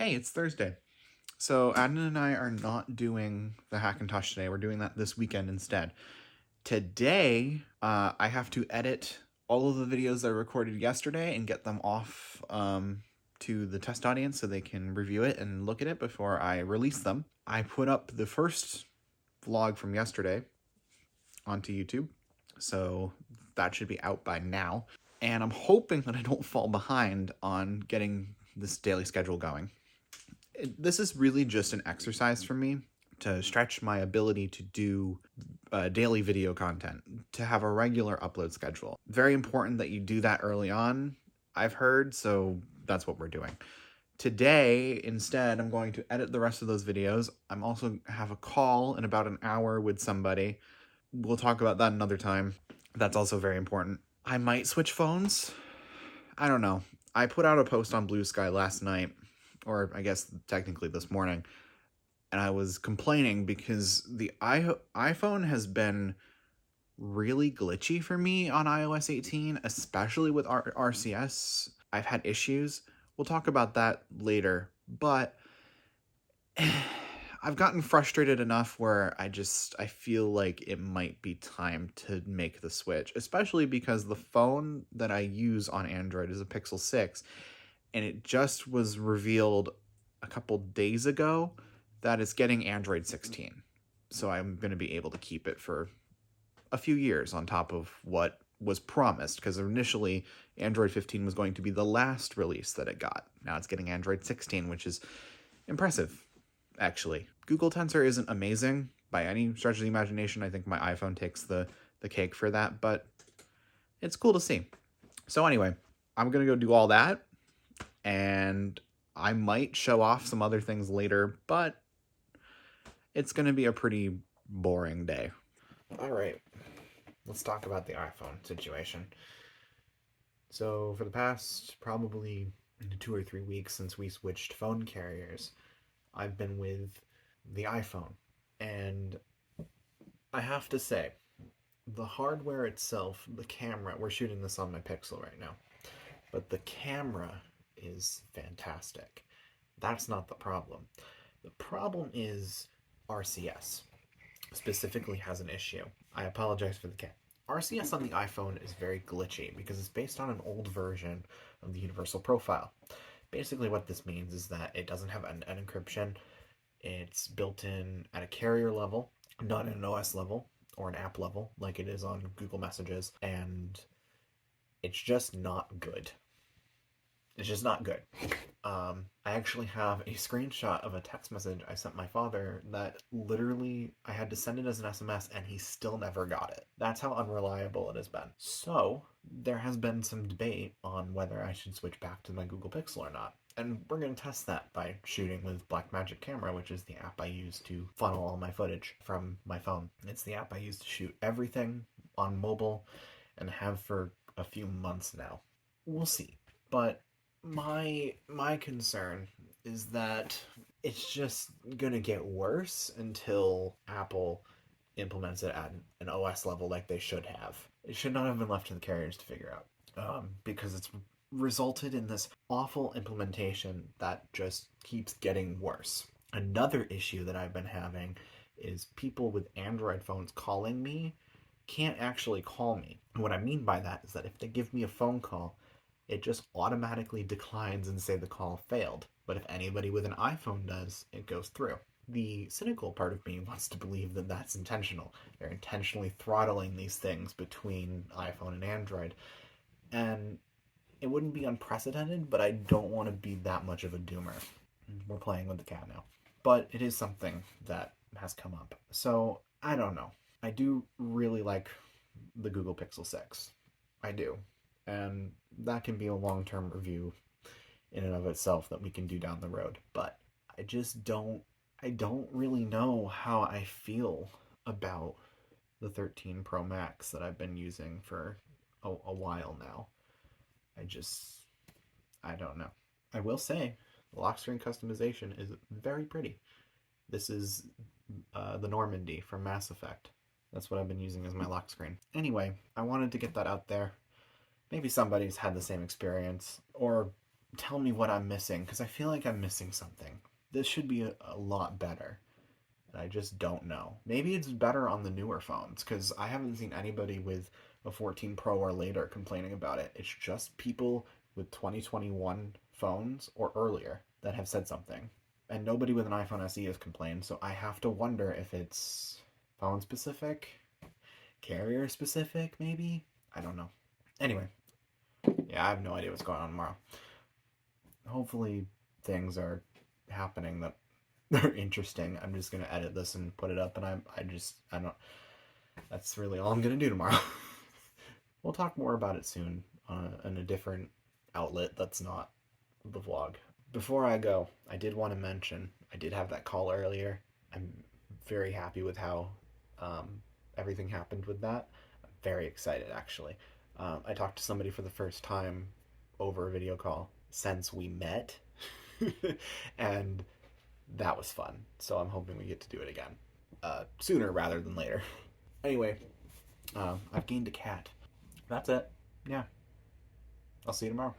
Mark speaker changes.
Speaker 1: Hey, it's Thursday. So Adnan and I are not doing the Hackintosh today. We're doing that this weekend instead. Today, I have to edit all of the videos that I recorded yesterday and get them off to the test audience so they can review it and look at it before I release them. I put up the first vlog from yesterday onto YouTube, so that should be out by now. And I'm hoping that I don't fall behind on getting this daily schedule going. This is really just an exercise for me to stretch my ability to do daily video content, to have a regular upload schedule. Very important that you do that early on, I've heard, so that's what we're doing. Today, instead, I'm going to edit the rest of those videos. I'm also have a call in about an hour with somebody. We'll talk about that another time. That's also very important. I might switch phones. I don't know. I put out a post on Blue Sky last night, or I guess technically this morning, and I was complaining because the iPhone has been really glitchy for me on iOS 18, especially with RCS. I've had issues. We'll talk about that later, but I've gotten frustrated enough where I feel like it might be time to make the switch, especially because the phone that I use on Android is a Pixel 6, and it just was revealed a couple days ago that it's getting Android 16. So I'm going to be able to keep it for a few years on top of what was promised, because initially Android 15 was going to be the last release that it got. Now it's getting Android 16, which is impressive, actually. Google Tensor isn't amazing by any stretch of the imagination. I think my iPhone takes the cake for that, but it's cool to see. So anyway, I'm going to go do all that, and I might show off some other things later, but it's going to be a pretty boring day. All right, let's talk about the iPhone situation. So for the past probably 2 or 3 weeks since we switched phone carriers, I've been with the iPhone. And I have to say, the hardware itself, the camera, we're shooting this on my Pixel right now, but the camera is fantastic. That's not the problem. The problem is RCS specifically has an issue. I apologize for the cat. RCS on the iPhone is very glitchy because it's based on an old version of the Universal Profile. Basically what this means is that it doesn't have end-to-end encryption. It's built in at a carrier level, not at an OS level or an app level like it is on Google Messages, and it's just not good. It's just not good. I actually have a screenshot of a text message I sent my father that literally I had to send it as an SMS and he still never got it. That's how unreliable it has been. So there has been some debate on whether I should switch back to my Google Pixel or not. And we're going to test that by shooting with Blackmagic Camera, which is the app I use to funnel all my footage from my phone. It's the app I use to shoot everything on mobile and have for a few months now. We'll see. But my concern is that it's just gonna get worse until Apple implements it at an OS level like they should have. It should not have been left to the carriers to figure out, because it's resulted in this awful implementation that just keeps getting worse. Another issue that I've been having is people with Android phones calling me can't actually call me. And what I mean by that is that if they give me a phone call, it just automatically declines and say the call failed. But if anybody with an iPhone does, it goes through. The cynical part of me wants to believe that that's intentional. They're intentionally throttling these things between iPhone and Android. And it wouldn't be unprecedented, but I don't want to be that much of a doomer. We're playing with the cat now. But it is something that has come up. So, I don't know. I do really like the Google Pixel 6. I do. And that can be a long-term review in and of itself that we can do down the road. But I don't really know how I feel about the 13 Pro Max that I've been using for a while now. I don't know. I will say, the lock screen customization is very pretty. This is the Normandy from Mass Effect. That's what I've been using as my lock screen. Anyway, I wanted to get that out there. Maybe somebody's had the same experience, or tell me what I'm missing, because I feel like I'm missing something. This should be a lot better. And I just don't know. Maybe it's better on the newer phones, because I haven't seen anybody with a 14 Pro or later complaining about it. It's just people with 2021 phones or earlier that have said something. And nobody with an iPhone SE has complained, so I have to wonder if it's phone specific, carrier specific, maybe? I don't know. Anyway, yeah, I have no idea what's going on tomorrow. Hopefully, things are happening that are interesting. I'm just gonna edit this and put it up, and I don't. That's really all I'm gonna do tomorrow. We'll talk more about it soon in a different outlet that's not the vlog. Before I go, I did want to mention I did have that call earlier. I'm very happy with how everything happened with that. I'm very excited, actually. I talked to somebody for the first time over a video call since we met, and that was fun. So I'm hoping we get to do it again sooner rather than later. Anyway, I've gained a cat. That's it. Yeah. I'll see you tomorrow.